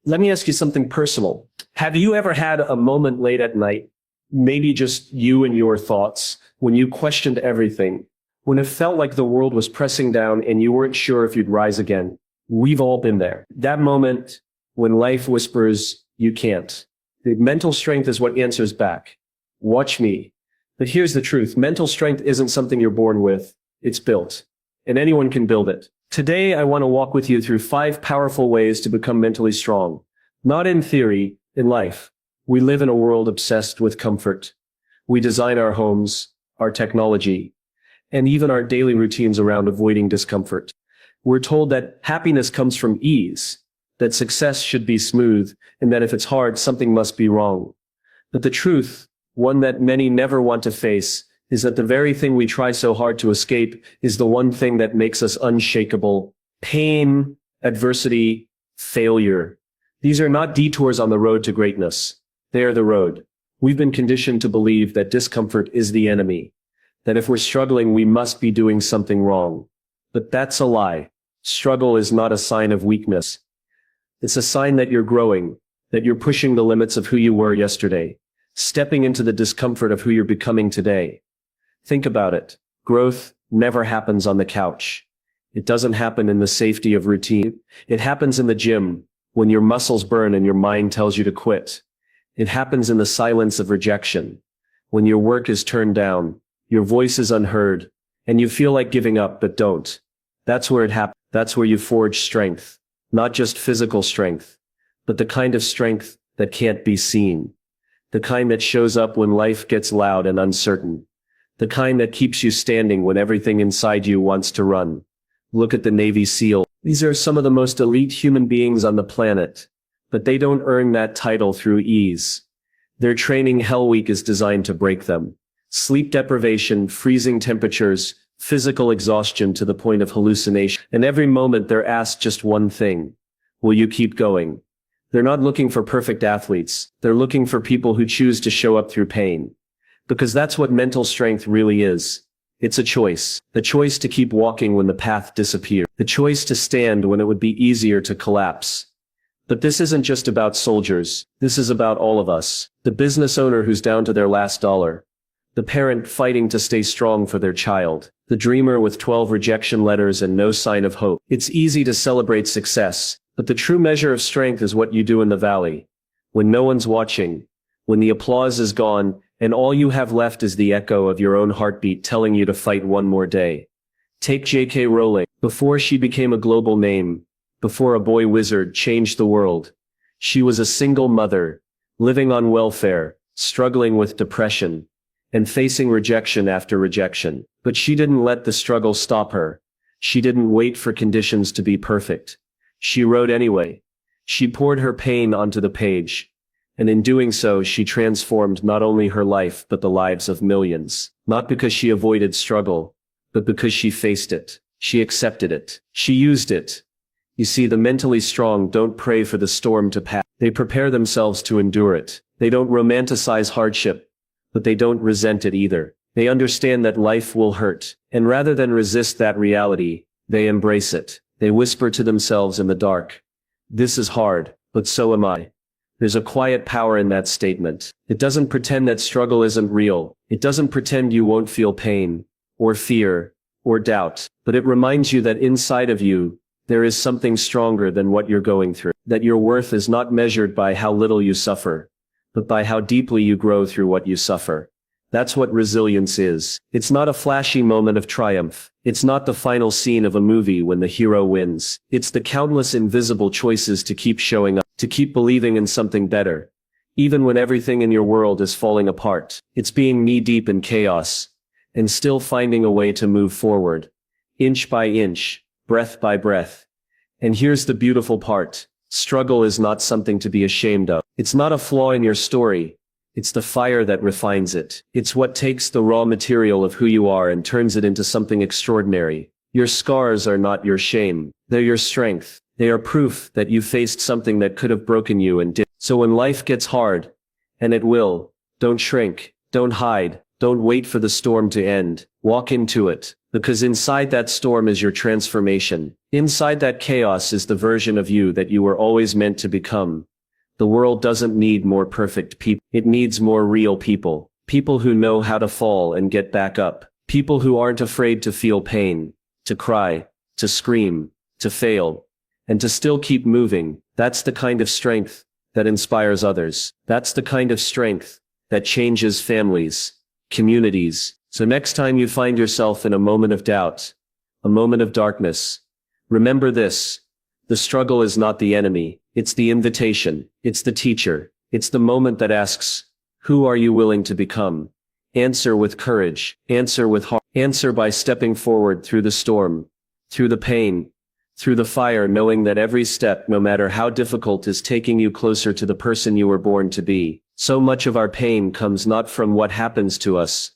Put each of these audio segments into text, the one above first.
Let me ask you something personal. Have you ever had a moment late at night, maybe just you and your thoughts, when you questioned everything, when it felt like the world was pressing down and you weren't sure if you'd rise again? We've all been there. That moment when life whispers, you can't. The mental strength is what answers back. Watch me. But here's the truth. Mental strength isn't something you're born with. It's built. And anyone can build it. Today, I want to walk with you through 5 powerful ways to become mentally strong. Not in theory, in life. We live in a world obsessed with comfort. We design our homes, our technology, and even our daily routines around avoiding discomfort. We're told that happiness comes from ease, that success should be smooth, and that if it's hard, something must be wrong. But the truth, one that many never want to face, is that the very thing we try so hard to escape is the one thing that makes us unshakable. Pain, adversity, failure. These are not detours on the road to greatness. They are the road. We've been conditioned to believe that discomfort is the enemy, that if we're struggling, we must be doing something wrong. But that's a lie. Struggle is not a sign of weakness. It's a sign that you're growing, that you're pushing the limits of who you were yesterday, stepping into the discomfort of who you're becoming today. Think about it. Growth never happens on the couch. It doesn't happen in the safety of routine. It happens in the gym, when your muscles burn and your mind tells you to quit. It happens in the silence of rejection, when your work is turned down, your voice is unheard, and you feel like giving up but don't. That's where it happens. That's where you forge strength. Not just physical strength, but the kind of strength that can't be seen. The kind that shows up when life gets loud and uncertain. The kind that keeps you standing when everything inside you wants to run. Look at the Navy SEAL. These are some of the most elite human beings on the planet, but they don't earn that title through ease. Their training hell week is designed to break them. Sleep deprivation, freezing temperatures, physical exhaustion to the point of hallucination. And every moment they're asked just one thing. Will you keep going? They're not looking for perfect athletes. They're looking for people who choose to show up through pain. Because that's what mental strength really is. It's a choice. The choice to keep walking when the path disappears. The choice to stand when it would be easier to collapse. But this isn't just about soldiers. This is about all of us. The business owner who's down to their last dollar. The parent fighting to stay strong for their child. The dreamer with 12 rejection letters and no sign of hope. It's easy to celebrate success, but the true measure of strength is what you do in the valley. When no one's watching. When the applause is gone, and all you have left is the echo of your own heartbeat telling you to fight one more day. Take J.K. Rowling. Before she became a global name, before a boy wizard changed the world, she was a single mother, living on welfare, struggling with depression, and facing rejection after rejection. But she didn't let the struggle stop her. She didn't wait for conditions to be perfect. She wrote anyway. She poured her pain onto the page. And in doing so, she transformed not only her life but the lives of millions. Not because she avoided struggle, but because she faced it. She accepted it. She used it. You see, the mentally strong don't pray for the storm to pass. They prepare themselves to endure it. They don't romanticize hardship, but they don't resent it either. They understand that life will hurt, and rather than resist that reality, they embrace it. They whisper to themselves in the dark, "This is hard, but so am I." There's a quiet power in that statement. It doesn't pretend that struggle isn't real. It doesn't pretend you won't feel pain, or fear, or doubt. But it reminds you that inside of you, there is something stronger than what you're going through. That your worth is not measured by how little you suffer, but by how deeply you grow through what you suffer. That's what resilience is. It's not a flashy moment of triumph. It's not the final scene of a movie when the hero wins. It's the countless invisible choices to keep showing up, to keep believing in something better. Even when everything in your world is falling apart. It's being knee-deep in chaos, and still finding a way to move forward. Inch by inch, breath by breath. And here's the beautiful part. Struggle is not something to be ashamed of. It's not a flaw in your story. It's the fire that refines it. It's what takes the raw material of who you are and turns it into something extraordinary. Your scars are not your shame. They're your strength. They are proof that you faced something that could have broken you and did. So when life gets hard, and it will, don't shrink, don't hide, Don't wait for the storm to end. Walk into it. Because inside that storm is your transformation. Inside that chaos is the version of you that you were always meant to become. The world doesn't need more perfect people. It needs more real people. People who know how to fall and get back up. People who aren't afraid to feel pain, to cry, to scream, to fail, and to still keep moving. That's the kind of strength that inspires others. That's the kind of strength that changes families, communities. So next time you find yourself in a moment of doubt, a moment of darkness, remember this. The struggle is not the enemy. It's the invitation. It's the teacher. It's the moment that asks, who are you willing to become? Answer with courage. Answer with heart. Answer by stepping forward through the storm, through the pain, through the fire, knowing that every step, no matter how difficult, is taking you closer to the person you were born to be. So much of our pain comes not from what happens to us,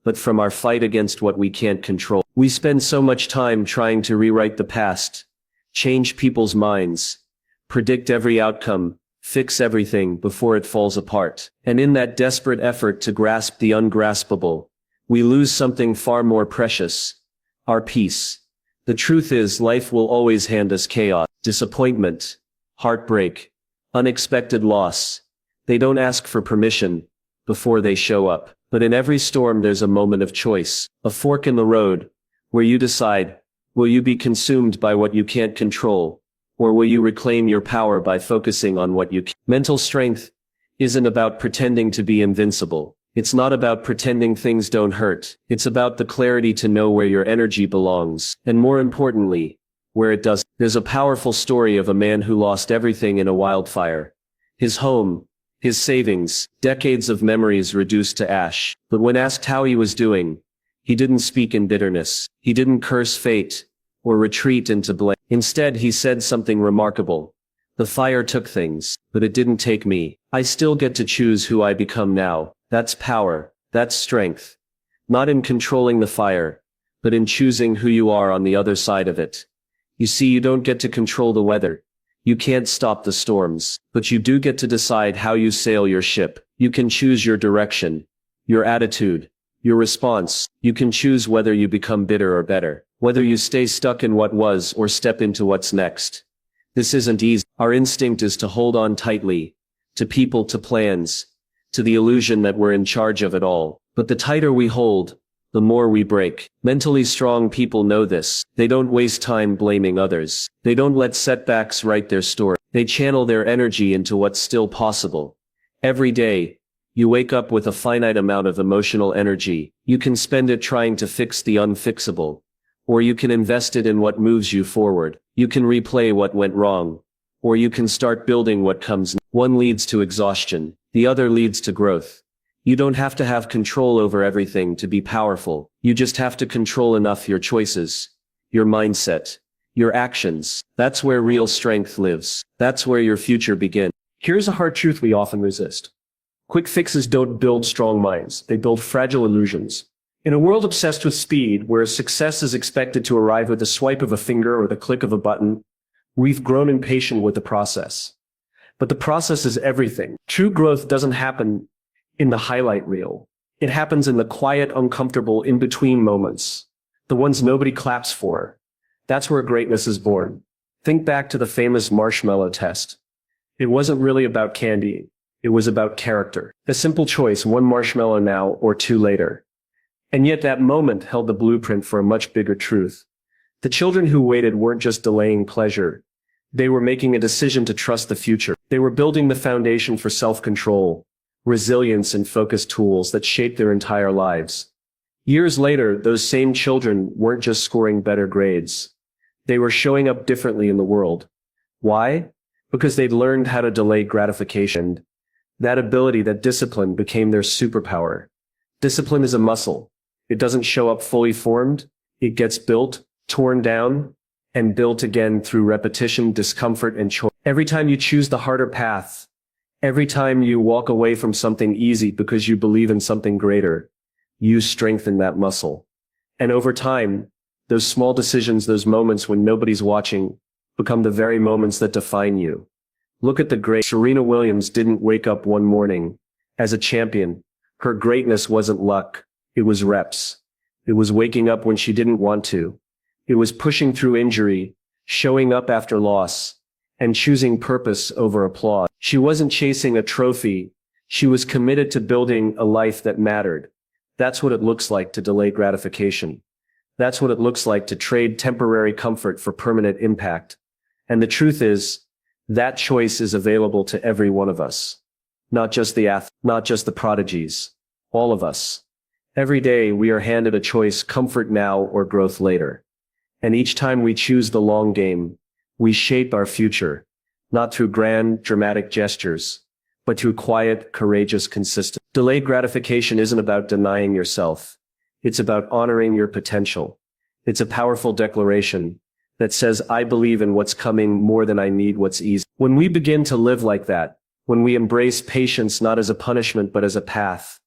but from our fight against what we can't control. We spend so much time trying to rewrite the past, change people's minds, predict every outcome, fix everything before it falls apart. And in that desperate effort to grasp the ungraspable, we lose something far more precious, our peace. The truth is, life will always hand us chaos, disappointment, heartbreak, unexpected loss. They don't ask for permission before they show up. But in every storm there's a moment of choice, a fork in the road, where you decide, will you be consumed by what you can't control, or will you reclaim your power by focusing on what you can? Mental strength isn't about pretending to be invincible. It's not about pretending things don't hurt. It's about the clarity to know where your energy belongs, and more importantly, where it doesn't. There's a powerful story of a man who lost everything in a wildfire. His home, his savings, decades of memories reduced to ash. But when asked how he was doing, he didn't speak in bitterness. He didn't curse fate or retreat into blame. Instead, he said something remarkable. The fire took things, but it didn't take me. I still get to choose who I become now. That's power. That's strength. Not in controlling the fire, but in choosing who you are on the other side of it. You see, you don't get to control the weather. You can't stop the storms, but you do get to decide how you sail your ship. You can choose your direction, your attitude, your response. You can choose whether you become bitter or better, whether you stay stuck in what was or step into what's next. This isn't easy. Our instinct is to hold on tightly, to people, to plans, to the illusion that we're in charge of it all. But the tighter we hold, the more we break. Mentally strong people know this. They don't waste time blaming others. They don't let setbacks write their story. They channel their energy into what's still possible. Every day, you wake up with a finite amount of emotional energy. You can spend it trying to fix the unfixable, or you can invest it in what moves you forward. You can replay what went wrong, or you can start building what comes. One leads to exhaustion. The other leads to growth. You don't have to have control over everything to be powerful. You just have to control enough your choices, your mindset, your actions. That's where real strength lives. That's where your future begins. Here's a hard truth we often resist. Quick fixes don't build strong minds. They build fragile illusions. In a world obsessed with speed, where success is expected to arrive with the swipe of a finger or the click of a button, we've grown impatient with the process. But the process is everything. True growth doesn't happen in the highlight reel. It happens in the quiet, uncomfortable, in-between moments. The ones nobody claps for. That's where greatness is born. Think back to the famous marshmallow test. It wasn't really about candy. It was about character. A simple choice, one marshmallow now or two later. And yet that moment held the blueprint for a much bigger truth. The children who waited weren't just delaying pleasure. They were making a decision to trust the future. They were building the foundation for self-control, resilience, and focused tools that shaped their entire lives. Years later, those same children weren't just scoring better grades. They were showing up differently in the world. Why? Because they'd learned how to delay gratification. That ability, that discipline, became their superpower. Discipline is a muscle. It doesn't show up fully formed. It gets built, torn down, and built again through repetition, discomfort, and choice. Every time you choose the harder path, every time you walk away from something easy because you believe in something greater, you strengthen that muscle. And over time, those small decisions, those moments when nobody's watching, become the very moments that define you. Look at the great Serena Williams. Didn't wake up one morning as a champion. Her greatness wasn't luck. It was reps. It was waking up when she didn't want to. It was pushing through injury, showing up after loss, and choosing purpose over applause. She wasn't chasing a trophy. She was committed to building a life that mattered. That's what it looks like to delay gratification. That's what it looks like to trade temporary comfort for permanent impact. And the truth is, that choice is available to every one of us. Not just the not just the prodigies. All of us. Every day we are handed a choice: comfort now or growth later. And each time we choose the long game, we shape our future, not through grand, dramatic gestures, but through quiet, courageous consistency. Delayed gratification isn't about denying yourself. It's about honoring your potential. It's a powerful declaration that says, I believe in what's coming more than I need what's easy. When we begin to live like that, when we embrace patience not as a punishment but as a path,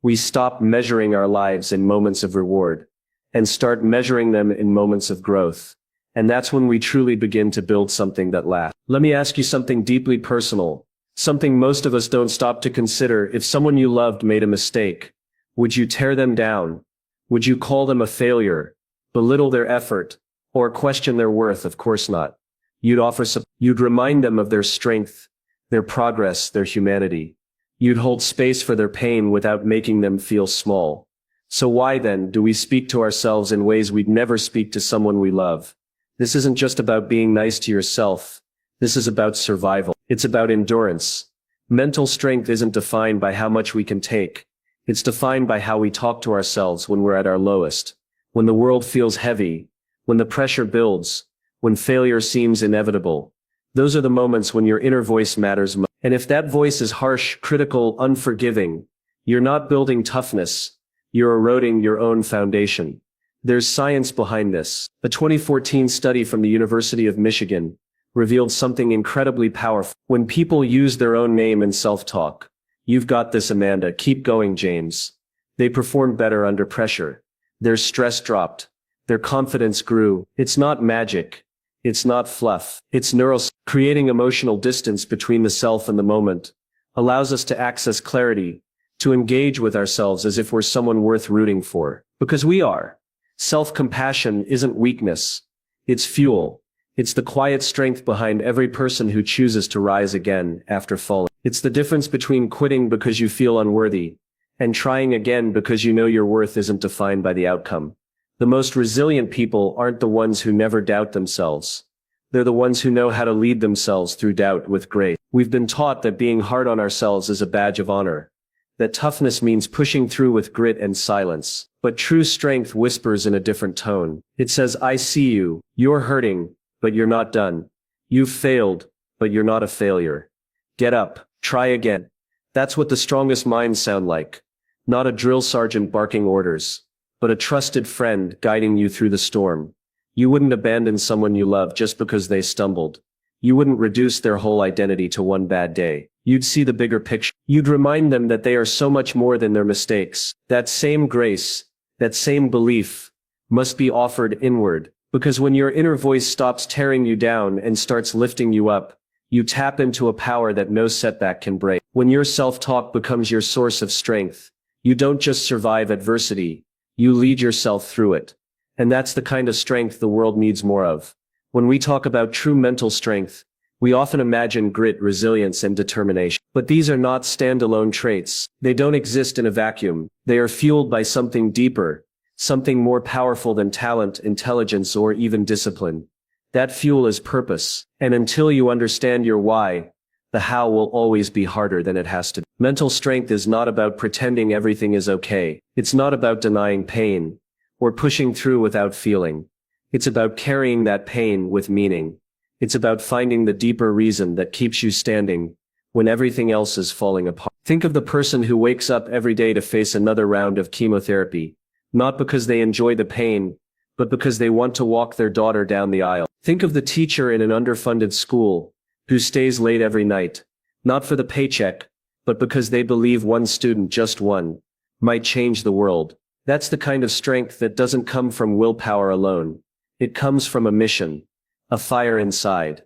we stop measuring our lives in moments of reward and start measuring them in moments of growth. And that's when we truly begin to build something that lasts. Let me ask you something deeply personal, something most of us don't stop to consider. If someone you loved made a mistake, would you tear them down? Would you call them a failure, belittle their effort, or question their worth? Of course not. You'd remind them of their strength, their progress, their humanity. You'd hold space for their pain without making them feel small. So why then do we speak to ourselves in ways we'd never speak to someone we love? This isn't just about being nice to yourself. This is about survival. It's about endurance. Mental strength isn't defined by how much we can take. It's defined by how we talk to ourselves when we're at our lowest, when the world feels heavy, when the pressure builds, when failure seems inevitable. Those are the moments when your inner voice matters most. And if that voice is harsh, critical, unforgiving, you're not building toughness. You're eroding your own foundation. There's science behind this. A 2014 study from the University of Michigan revealed something incredibly powerful. When people use their own name in self-talk, "You've got this, Amanda. Keep going, James," they performed better under pressure. Their stress dropped. Their confidence grew. It's not magic. It's not fluff. It's neuroscience. Creating emotional distance between the self and the moment allows us to access clarity, to engage with ourselves as if we're someone worth rooting for. Because we are. Self-compassion isn't weakness. It's fuel. It's the quiet strength behind every person who chooses to rise again after falling. It's the difference between quitting because you feel unworthy and trying again because you know your worth isn't defined by the outcome. The most resilient people aren't the ones who never doubt themselves. They're the ones who know how to lead themselves through doubt with grace. We've been taught that being hard on ourselves is a badge of honor, that toughness means pushing through with grit and silence. But true strength whispers in a different tone. It says, I see you. You're hurting, but you're not done. You've failed, but you're not a failure. Get up. Try again. That's what the strongest minds sound like. Not a drill sergeant barking orders, but a trusted friend guiding you through the storm. You wouldn't abandon someone you love just because they stumbled. You wouldn't reduce their whole identity to one bad day. You'd see the bigger picture. You'd remind them that they are so much more than their mistakes. That same grace, that same belief, must be offered inward. Because when your inner voice stops tearing you down and starts lifting you up, you tap into a power that no setback can break. When your self-talk becomes your source of strength, you don't just survive adversity, you lead yourself through it. And that's the kind of strength the world needs more of. When we talk about true mental strength, we often imagine grit, resilience, and determination. But these are not standalone traits. They don't exist in a vacuum. They are fueled by something deeper, something more powerful than talent, intelligence, or even discipline. That fuel is purpose. And until you understand your why, the how will always be harder than it has to be. Mental strength is not about pretending everything is okay. It's not about denying pain or pushing through without feeling. It's about carrying that pain with meaning. It's about finding the deeper reason that keeps you standing when everything else is falling apart. Think of the person who wakes up every day to face another round of chemotherapy, not because they enjoy the pain, but because they want to walk their daughter down the aisle. Think of the teacher in an underfunded school who stays late every night, not for the paycheck, but because they believe one student, just one, might change the world. That's the kind of strength that doesn't come from willpower alone. It comes from a mission, a fire inside.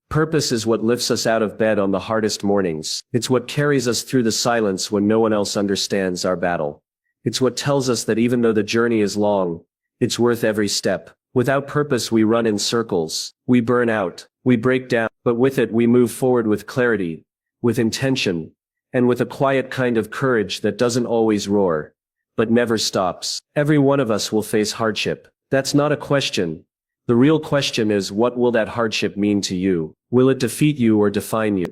Purpose is what lifts us out of bed on the hardest mornings. It's what carries us through the silence when no one else understands our battle. It's what tells us that even though the journey is long, it's worth every step. Without purpose, we run in circles. We burn out. We break down. But with it, we move forward with clarity, with intention, and with a quiet kind of courage that doesn't always roar, but never stops. Every one of us will face hardship. That's not a question. The real question is, what will that hardship mean to you? Will it defeat you or define you?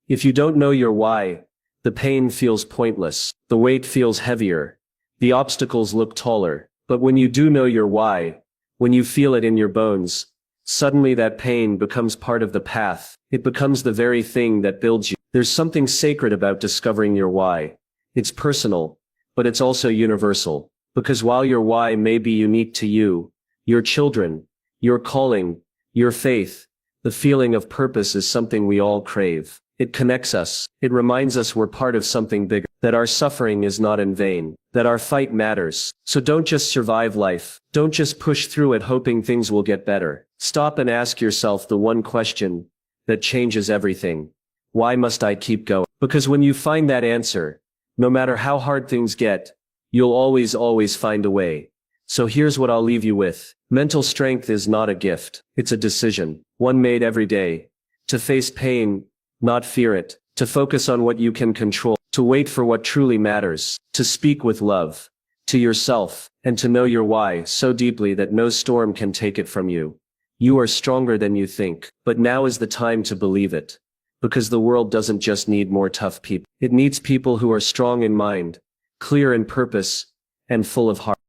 If you don't know your why, the pain feels pointless. The weight feels heavier. The obstacles look taller. But when you do know your why, when you feel it in your bones, suddenly that pain becomes part of the path. It becomes the very thing that builds you. There's something sacred about discovering your why. It's personal, but it's also universal. Because while your why may be unique to you, your children, your calling, your faith, the feeling of purpose is something we all crave. It connects us. It reminds us we're part of something bigger, that our suffering is not in vain, that our fight matters. So don't just survive life. Don't just push through it hoping things will get better. Stop and ask yourself the one question that changes everything. Why must I keep going? Because when you find that answer, no matter how hard things get, you'll always find a way. So here's what I'll leave you with. Mental strength is not a gift. It's a decision, one made every day. To face pain, not fear it. To focus on what you can control. To wait for what truly matters. To speak with love to yourself, and to know your why so deeply that no storm can take it from you. You are stronger than you think. But now is the time to believe it. Because the world doesn't just need more tough people. It needs people who are strong in mind, clear in purpose, and full of heart.